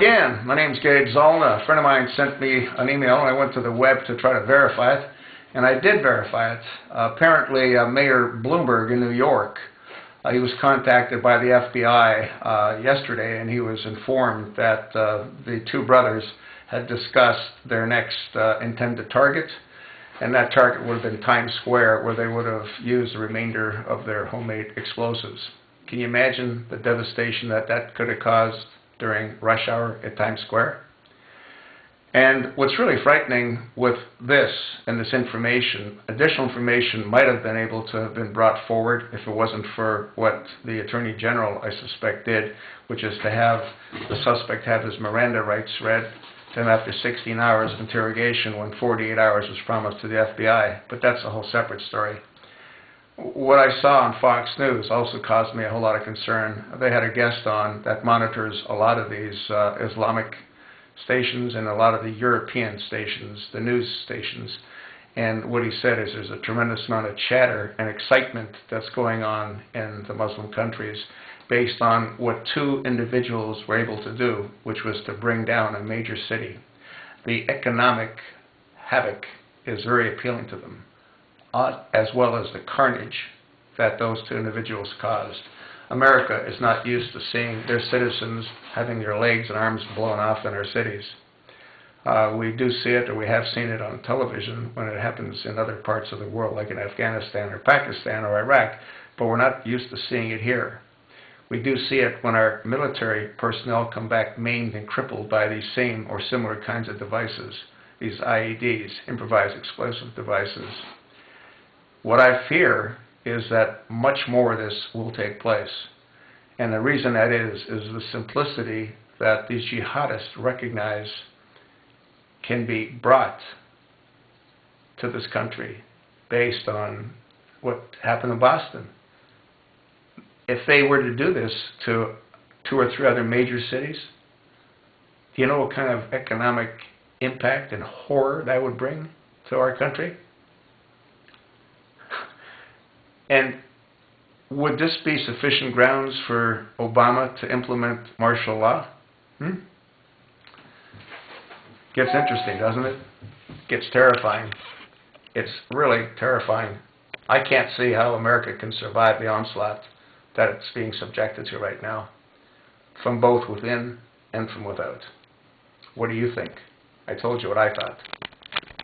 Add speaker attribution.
Speaker 1: Again, my name's Gabe Zollner. A friend of mine sent me an email, and I went to the web to try to verify it, and I did verify it. Apparently, Mayor Bloomberg in New York, he was contacted by the FBI yesterday, and he was informed that the two brothers had discussed their next intended target, and that target would have been Times Square, where they would have used the remainder of their homemade explosives. Can you imagine the devastation that that could have caused during rush hour at Times Square? And what's really frightening with this and this information, additional information might have been able to have been brought forward if it wasn't for what the Attorney General, I suspect, did, which is to have the suspect have his Miranda Rights read to him after 16 hours of interrogation when 48 hours was promised to the FBI. But that's a whole separate story. What I saw on Fox News also caused me a whole lot of concern. They had a guest on that monitors a lot of these Islamic stations and a lot of the European stations, the news stations. And what he said is there's a tremendous amount of chatter and excitement that's going on in the Muslim countries based on what two individuals were able to do, which was to bring down a major city. The economic havoc is very appealing to them, as well as the carnage that those two individuals caused. America is not used to seeing their citizens having their legs and arms blown off in our cities. We do see it, or we have seen it on television when it happens in other parts of the world, like in Afghanistan or Pakistan or Iraq, but we're not used to seeing it here. We do see it when our military personnel come back maimed and crippled by these same or similar kinds of devices, these IEDs, improvised explosive devices. What I fear is that much more of this will take place. And the reason that is the simplicity that these jihadists recognize can be brought to this country based on what happened in Boston. If they were to do this to 2 or 3 other major cities, do you know what kind of economic impact and horror that would bring to our country? And would this be sufficient grounds for Obama to implement martial law? Gets interesting, doesn't it? Gets terrifying. It's really terrifying. I can't see how America can survive the onslaught that it's being subjected to right now, from both within and from without. What do you think? I told you what I thought.